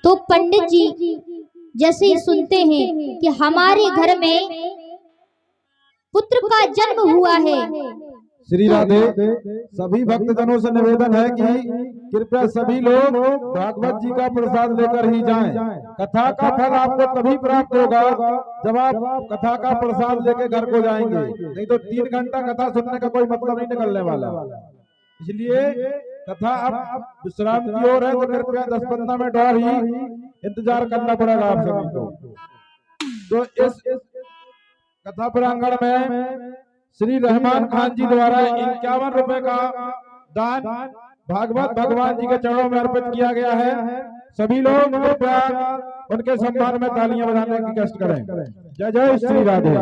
तो पंडित जी जैसे ही सुनते हैं कि हमारे घर में पुत्र का जन्म हुआ है, श्री राधे। सभी भक्तजनों से निवेदन है कि कृपया सभी लोग भागवत जी का प्रसाद लेकर ही जाएं। कथा का फल आपको तभी प्राप्त होगा जब आप कथा का प्रसाद लेके घर को जाएंगे, नहीं तो 3 घंटा कथा सुनने का कोई मतलब नहीं निकलने वाला। इसलिए कथा अब विश्राम की ओर है, तो कृपया 10-15 मिनट और ही इंतजार करना पड़ेगा आप सभी को। तो इस कथा प्रांगण में श्री रहमान खान जी द्वारा 51 रुपए का दान भागवत भगवान जी के चरणों में अर्पित किया गया है। सभी लोग कृपया उनके सम्मान में तालियां बजाने की कष्ट करें। जय जय श्री राधे।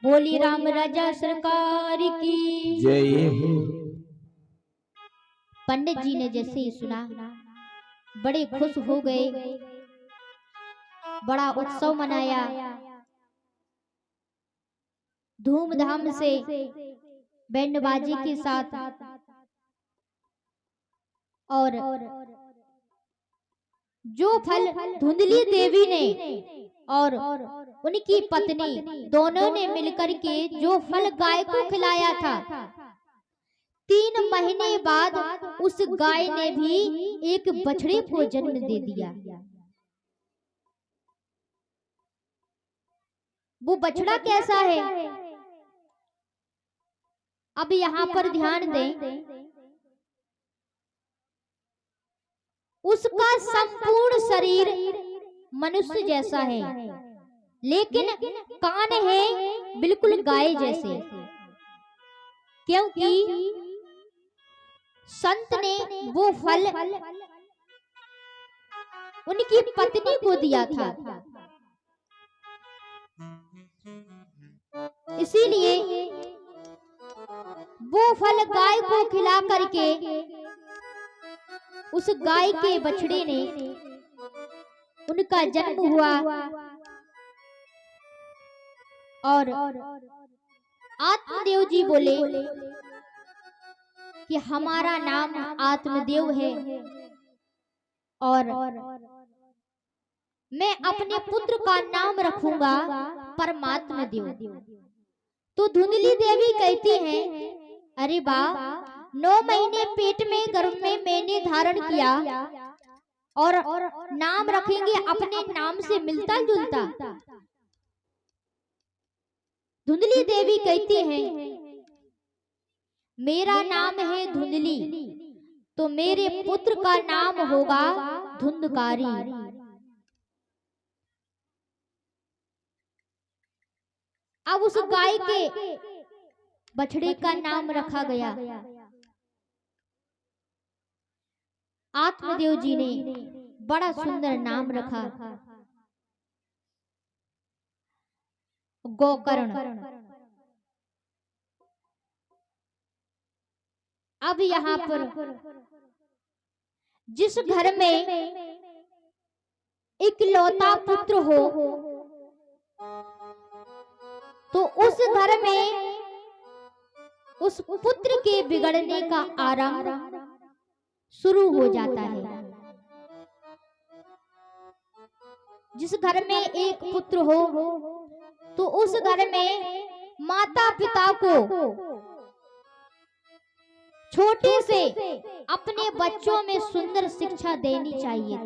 बोली राम राजा सरकार की जय। पंडित जी ने जैसे ही सुना बड़े खुश हो गए, बड़ा उत्सव मनाया, धूमधाम से बैंड बाजी के साथ। और जो फल धुंधली देवी ने और उनकी पत्नी दोनों ने मिलकर के जो फल गाय को खिलाया था, 3 महीने बाद उस गाय ने भी एक बछड़े को जन्म दे दिया। वो बछड़ा कैसा है, अब यहाँ पर ध्यान दें। उसका संपूर्ण शरीर मनुष्य जैसा है, लेकिन कान है बिल्कुल गाय जैसे, क्योंकि संत ने वो फल उनकी पत्नी को दिया था। इसीलिए वो फल गाय को खिला करके उस गाय के बछड़े ने उनका जन्म हुआ। और आत्मदेव जी बोले कि हमारा नाम आत्मदेव है और मैं अपने पुत्र का नाम रखूंगा परमात्मा देव। तो धुंधली देवी कहती हैं, अरे बा, 9 महीने पेट में गर्भ में मैंने धारण किया और नाम रखेंगे अपने नाम से मिलता जुलता। धुंधली देवी कहती हैं, मेरा नाम है धुंधली, तो मेरे पुत्र का नाम होगा धुंधकारी। अब उस गाय के बछड़े का नाम रखा गया। आत्मदेव जी ने बड़ा सुंदर नाम रखा, गोकर्ण। अब यहाँ पर जिस घर में इकलौता पुत्र हो, तो उस घर में उस पुत्र के बिगड़ने का आरंभ शुरू हो जाता है। जिस घर में एक पुत्र हो, तो उस घर में माता पिता को छोटे से अपने बच्चों में सुंदर शिक्षा देनी चाहिए।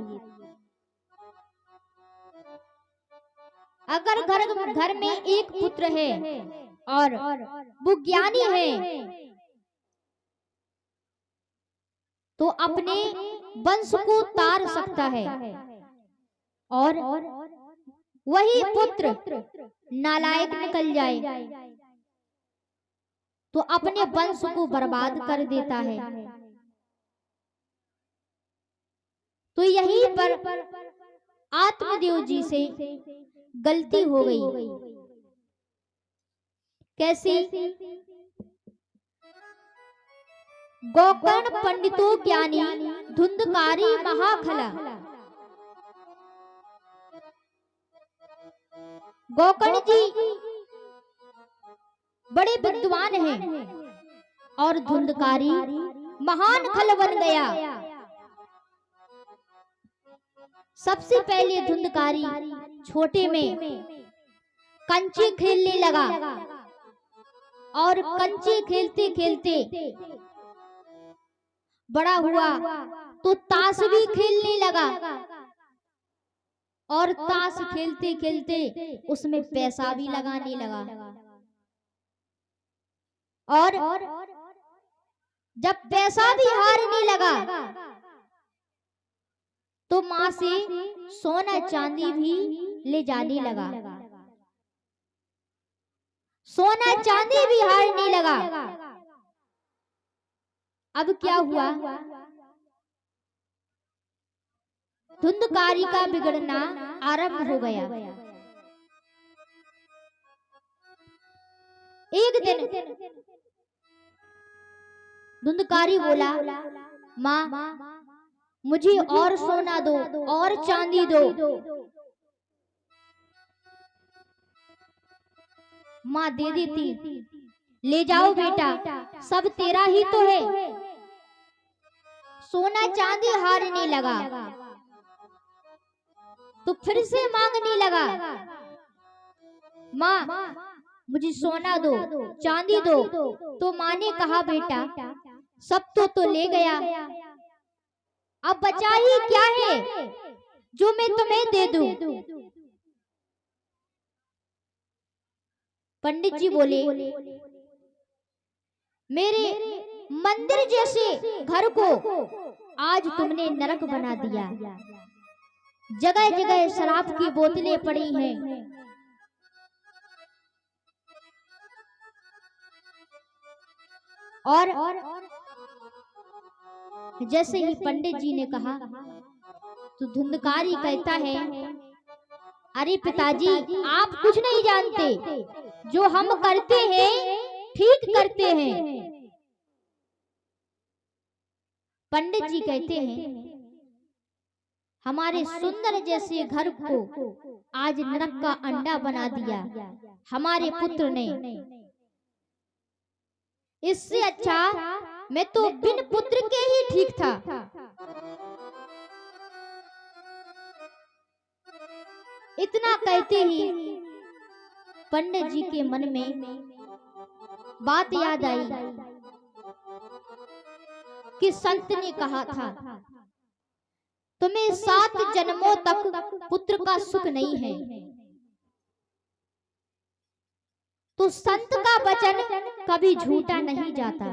अगर घर में एक पुत्र है और वो ज्ञानी है, तो अपने वंश को तार सकता है। और वही पुत्र नालायक निकल जाए तो अपने वंश को बर्बाद कर देता है। तो यहीं पर आत्मदेव जी से गलती हो गई। कैसी? गोकर्ण पंडितो ज्ञानी धुंधकारी महाखला। गोकर्ण जी बड़े विद्वान हैं और धुंधकारी महान खल बन गया। सबसे पहले धुंधकारी छोटे में कंचे खेलने लगा और कंचे खेलते खेलते बड़ा हुआ तो ताश भी खेलने लगा और ताश खेलते खेलते उसमें पैसा भी लगाने लगा। और जब पैसा भी हारने लगा तो माँ से सोना चांदी भी ले जाने लगा। सोना चांदी भी हारने लगा। अब क्या हुआ? धुंधकारी का बिगड़ना आरंभ हो गया। एक दिन धुंधकारी बोला, माँ मुझे और सोना दो और चांदी दो। माँ दे देती, ले जाओ बेटा, सब तेरा ही तो है। सोना चांदी हारने लगा तो फिर से मांगने लगा, माँ मुझे सोना दो चांदी दो। तो माँ ने कहा, बेटा सब तो ले गया, अब बचा ही क्या है जो मैं तुम्हें दे दूं। पंडित जी बोले, मेरे मंदिर जैसे घर को आज तुमने नरक बना दिया। जगह जगह शराब की बोतलें पड़ी हैं। और जैसे ही पंडित जी ने कहा तो धुंधकारी कहता है, अरे पिताजी आप कुछ नहीं जानते, जो हम करते हैं ठीक करते हैं। पंडित जी कहते हैं, हमारे सुंदर जैसे घर को आज नरक का अंडा बना दिया हमारे पुत्र ने। इससे अच्छा मैं तो बिन पुत्र के ही ठीक था। इतना कहते ही पंडित जी के मन में बात याद आई कि संत ने कहा था, तुम्हें 7 जन्मों तक पुत्र का सुख नहीं है। तो संत का वचन कभी झूठा नहीं जाता।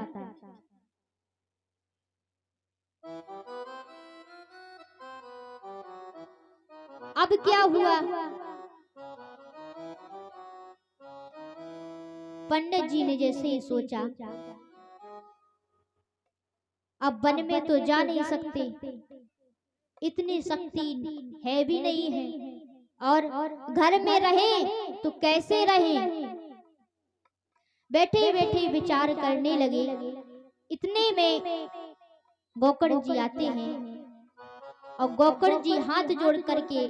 अब क्या हुआ? पंडित जी ने जैसे ही सोचा, अब वन में तो जा नहीं सकते, इतनी शक्ति है भी नहीं है, और घर में रहे तो कैसे रहे। बैठे बैठे विचार करने लगे। इतने में गोकर्ण जी आते हैं और गोकर्ण जी हाथ जोड़ करके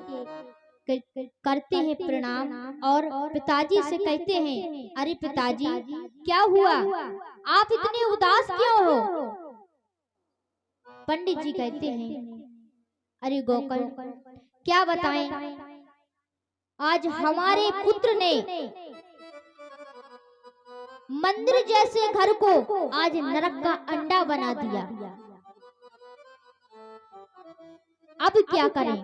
करते हैं प्रणाम और पिताजी से कहते हैं, अरे पिताजी क्या हुआ, आप इतने उदास क्यों हो? पंडित जी कहते हैं, अरे गोकर्ण क्या बताएं, आज हमारे पुत्र ने मंदिर जैसे घर को आज नरक का अंडा बना दिया। अब क्या करें?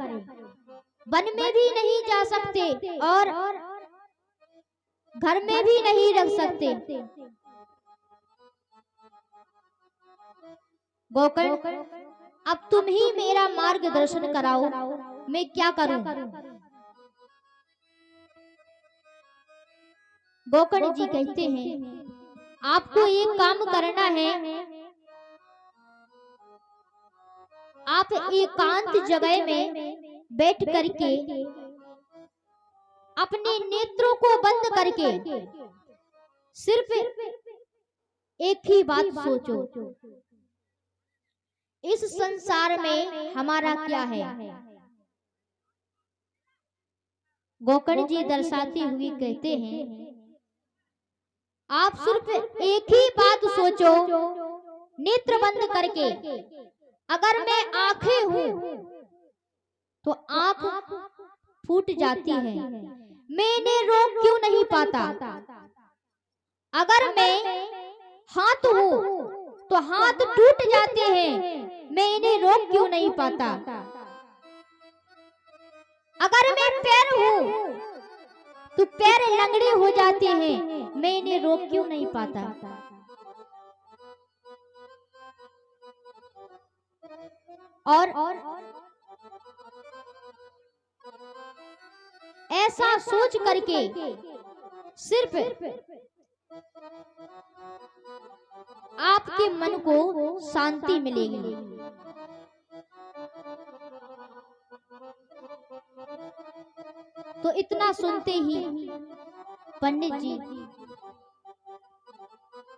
वन में भी नहीं जा सकते और घर में भी नहीं रख सकते। गोकर्ण अब तुम ही मेरा मार्गदर्शन कराओ, मैं क्या करूं? गोकर्ण जी कहते हैं, आपको एक काम करना है, आप एकांत जगह में बैठ करके अपने नेत्रों को बंद करके सिर्फ एक ही बात सोचो, इस संसार में हमारा क्या है। गोकर्ण जी दर्शाते हुए कहते हैं, आप सिर्फ एक ही बात सोचो, नेत्र बंद करके अगर मैं आंखें हूं तो आंख फूट जाती है, मैं इन्हें रोक क्यों नहीं पाता। अगर मैं हाथ हूं तो हाथ टूट जाते हैं, मैं इन्हें रोक क्यों नहीं पाता। अगर मैं पैर हूं तो पैर लंगड़े हो जाते हैं, मैं इन्हें रोक क्यों नहीं पाता। और ऐसा सोच करके सिर्फ आपके मन को शांति मिलेगी। तो इतना सुनते ही पंडित जी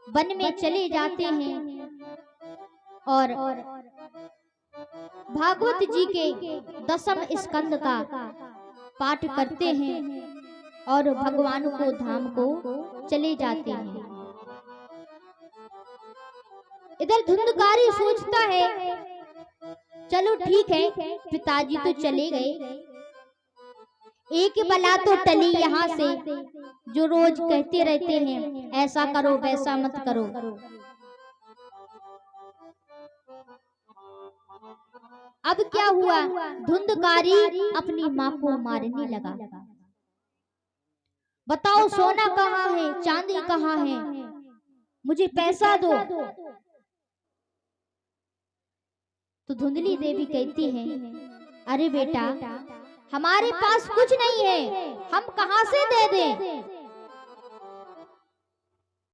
वन में चले जाते हैं और भागवत जी के 10वें स्कंद का पाठ करते हैं और भगवान को धाम को चले जाते हैं। इधर धुंधकारी सोचता है चलो ठीक है, पिताजी तो चले गए, एक बला तो टली यहाँ से, जो रोज कहते रहते हैं ऐसा करो वैसा मत करो। अब क्या हुआ, धुंधकारी अपनी माँ को मारने लगा। बताओ सोना कहाँ है, चांदी कहाँ है, मुझे पैसा दो। तो धुंधली देवी कहती है अरे बेटा, हमारे पास कुछ नहीं है, हम कहाँ से दे दें।